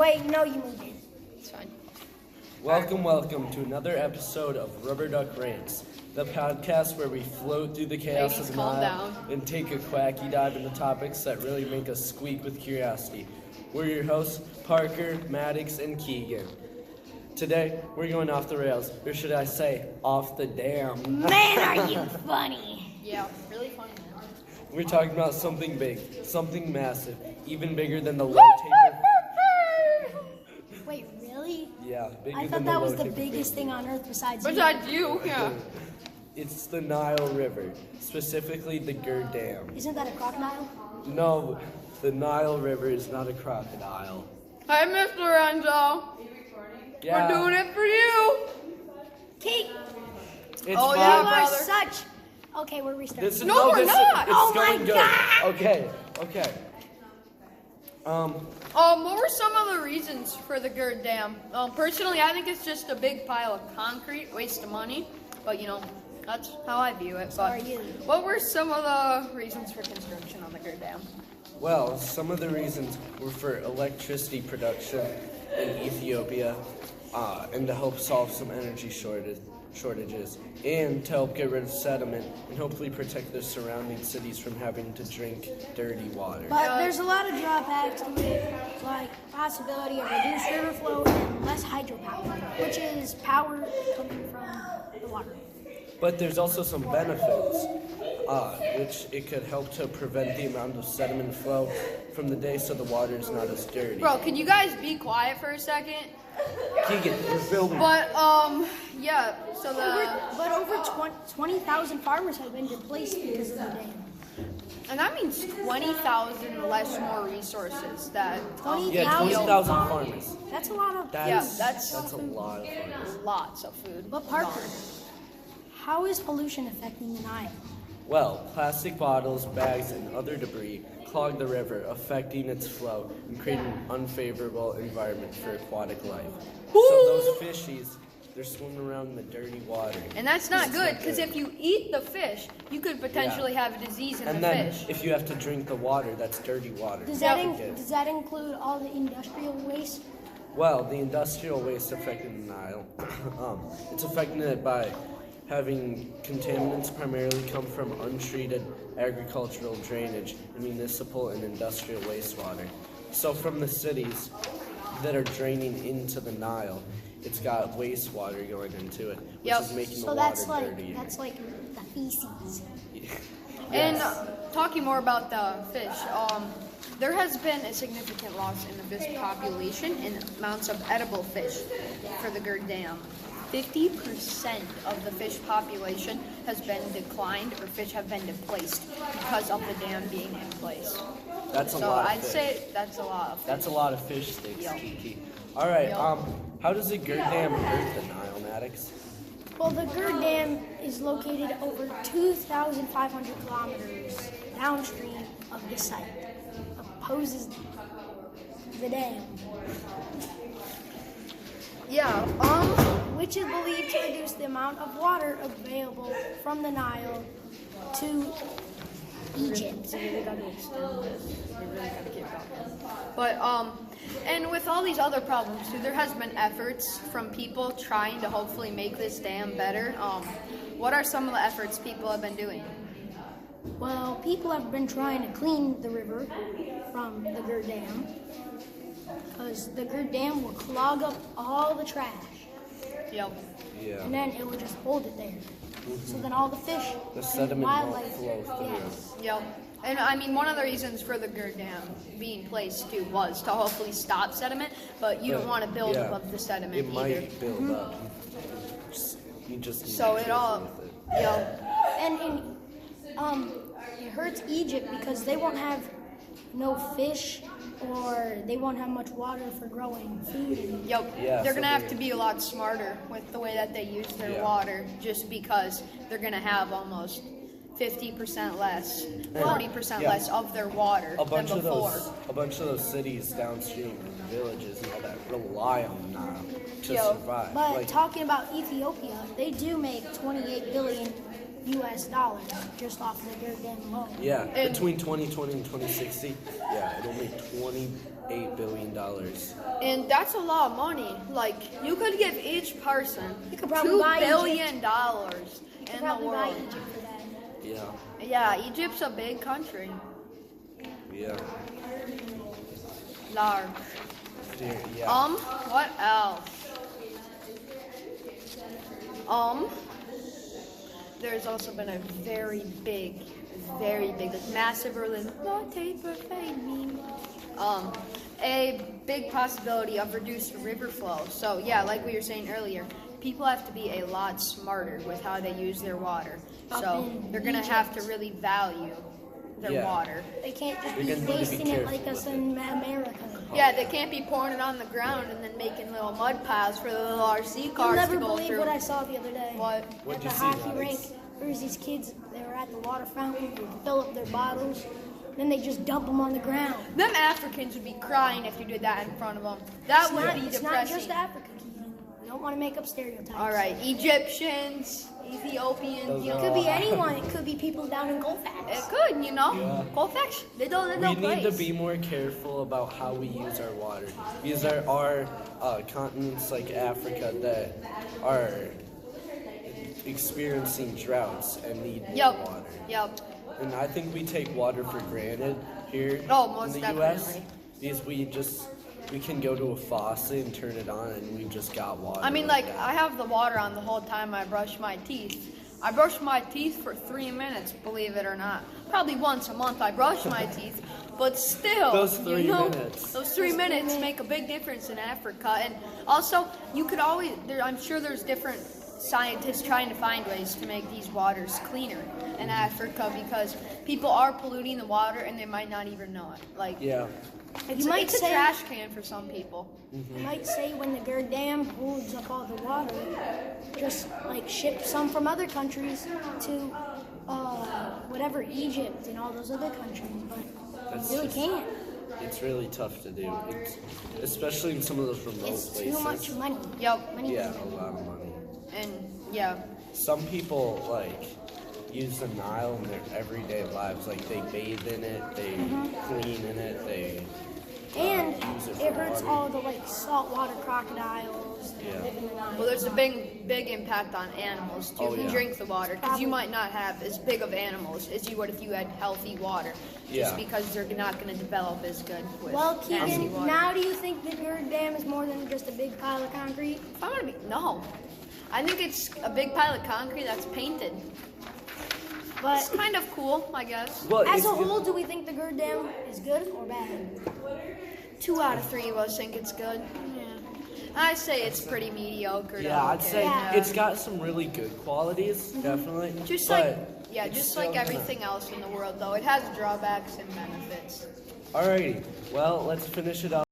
Wait, no, you moved it. It's fine. Welcome to another episode of Rubber Duck Rants, the podcast where we float through the chaos Ladies, of the calm Nile down. and take a quacky dive into topics that really make us squeak with curiosity. We're your hosts, Parker, Maddox, and Keegan. Today, we're going off the rails, or should I say, off the dam. Man, are you funny? Yeah, really funny, man. We're talking about something big, something massive, even bigger than the low table. Wait, really? Yeah, bigger I than thought that was the low table. biggest thing on earth besides you. Besides you, yeah. It's the Nile River, specifically the Great Dam. Isn't that a crocodile? No, the Nile River is not a crocodile. Hi, Mr. Lorenzo. Yeah, We're doing it for you. Kate, It's Oh, fine. yeah, you are brother. such... Okay, we're restarting. This is, No, we're this is- not. it's Oh my going good. God. Okay. What were some of the reasons for the Gerd Dam? Personally, I think it's just a big pile of concrete, waste of money. But that's how I view it. So are But you. what were some of the reasons for construction on the Gerd Dam? Well, some of the reasons were for electricity production in Ethiopia, and to help solve some energy shortages, and to help get rid of sediment and hopefully protect the surrounding cities from having to drink dirty water. But there's a lot of drawbacks to it, like possibility of reduced river flow and less hydropower, which is power coming from the water. But there's also some benefits, which it could help to prevent the amount of sediment flow from the day so the water is not as dirty. Bro, can you guys be quiet for a second? Keegan, we're filming. But, yeah, so But over 20,000 farmers have been displaced because of the dam. and that means 20,000 less more resources that, 20,000 farmers. That's a lot of... That's that's- a lot of farmers. lots of food. But Parker, how is pollution affecting the Nile? Well, plastic bottles, bags, and other debris clog the river, affecting its flow and creating an unfavorable environment for aquatic life. So those fishies, they're swimming around in the dirty water. And that's not good, because if you eat the fish, you could potentially have a disease in And the then fish. if you have to drink the water, that's dirty water. Does Yeah. that include all the industrial waste? Well, the industrial waste affecting the Nile, it's affecting it by having contaminants primarily come from untreated agricultural drainage and municipal and industrial wastewater. So from the cities that are draining into the Nile, it's got wastewater going into it, which Yep. is making So the that's water like dirty. the feces. And Yes. talking more about the fish, there has been a significant loss in the fish population and amounts of edible fish for the Gerd Dam. 50% of the fish population has been declined, or fish have been displaced because of the dam being in place. That's a So lot of I'd fish. say that's a lot of fish. That's a lot of fish sticks, Yep. Kiki. All right, Yep. how does the Great Dam hurt the Nile, Maddox? Well, the Gerd Dam is located over 2,500 kilometers downstream of the site. Opposes the dam, Yeah, which is believed to reduce the amount of water available from the Nile to Egypt. But, and with all these other problems too, there has been efforts from people trying to hopefully make this dam better. What are some of the efforts people have been doing? Well, people have been trying to clean the river from the Gerd Dam because the Gerd Dam will clog up all the trash Yep. Yeah. and then it will just hold it there. So then all the fish The and sediment won't wildlife, flow through. yes. Yep. And I mean, one of the reasons for the Gerd Dam being placed too was to hopefully stop sediment, but you don't want to build Yeah, above the sediment it either. might build up. You just need So to it be all, careful with it. yep. And it hurts Egypt because they won't have no fish or they won't have much water for growing food. And Yep. Yeah, They're so gonna have they- to be a lot smarter with the way that they use their Yeah. water, just because they're gonna have almost 50% less, 40% Yeah. less of their water A bunch than of before. those cities downstream, villages and all that, rely on the Nile to Yo, survive. But Like, talking about Ethiopia, they do make 28 billion US dollars just off the Gerd Dam alone. yeah, And- between 2020 and 2060, yeah, it'll make 20 $8 billion. And that's a lot of money. Like, you could give each person You could probably $2 buy billion You could in the probably buy world. Egypt for that. Yeah, Yeah, Egypt's a big country. yeah. Large. Yeah. What else? There's also been a very big, like massive Berlin, a big possibility of reduced river flow. So yeah, like we were saying earlier, people have to be a lot smarter with how they use their water. So they're gonna have to really value their Yeah. water. They can't just You're be gonna need to be wasting it like careful us with in America. Yeah, they can't be pouring it on the ground and then making little mud piles for the little RC You'll cars never to go believe through. what I saw the other day. What? What'd At you the see, hockey Alex? rink, there was these kids. They were at the water fountain. They fill up their bottles, then they just dump them on the ground. Them Africans would be crying if you did that in front of them. That would be It's not depressing. just Africa, Keegan. We don't want to make up stereotypes. All right, Egyptians, Ethiopians. Those It are could be all- anyone. It could be people down in It Colfax. could, Yeah. Colfax, they don't We know need place. to be more careful about how we use our water. Because there are continents like Africa that are experiencing droughts and need more Yep. water. Yep. And I think we take water for granted here Oh, most in the U.S. definitely. Because we can go to a faucet and turn it on and we've just got water. I mean, like, that. I have the water on the whole time I brush my teeth. I brush my teeth for 3 minutes, believe it or not. Probably once a month I brush my teeth, but still, Those 3 you know, minutes. Those 3 minutes make a big difference in Africa. And also, you could always, I'm sure there's different scientists trying to find ways to make these waters cleaner in Africa because people are polluting the water and they might not even know it. Like, Yeah. it's, You might it's a say- trash can for some people. You might say when the Gerd Dam holds up all the water, just like ship some from other countries to whatever, Egypt and all those other countries, but That's you really just- can't. It's really tough to do. It's, especially in some of those remote It's places. too much money. Yep. Money. Yeah, a lot of money. And yeah. Some people like use the Nile in their everyday lives. Like they bathe in it, they clean in it, they And use it it for hurts water. all the like saltwater crocodiles that Yeah. live in the Nile. Well, there's a big impact on animals too. Oh, Who yeah. drink the water because Probably. you might not have as big of animals as you would if you had healthy water. Just Yeah. because they're not going to develop as good with Well, nasty Keegan, water. now do you think the Gerd Dam is more than just a big pile of concrete? If I'm gonna be no, I think it's a big pile of concrete that's painted. But It's kind of cool, I guess. Well, as it's a good- whole, do we think the Gerd Dam is good or bad? 2 out of 3 of us think it's good. Yeah. I say it's pretty mediocre. to Yeah, I'd okay. say Yeah. it's got some really good qualities, definitely. Just but like yeah, it's just still like gonna- everything else in the world, though, it has drawbacks and benefits. Alrighty, well, let's finish it up.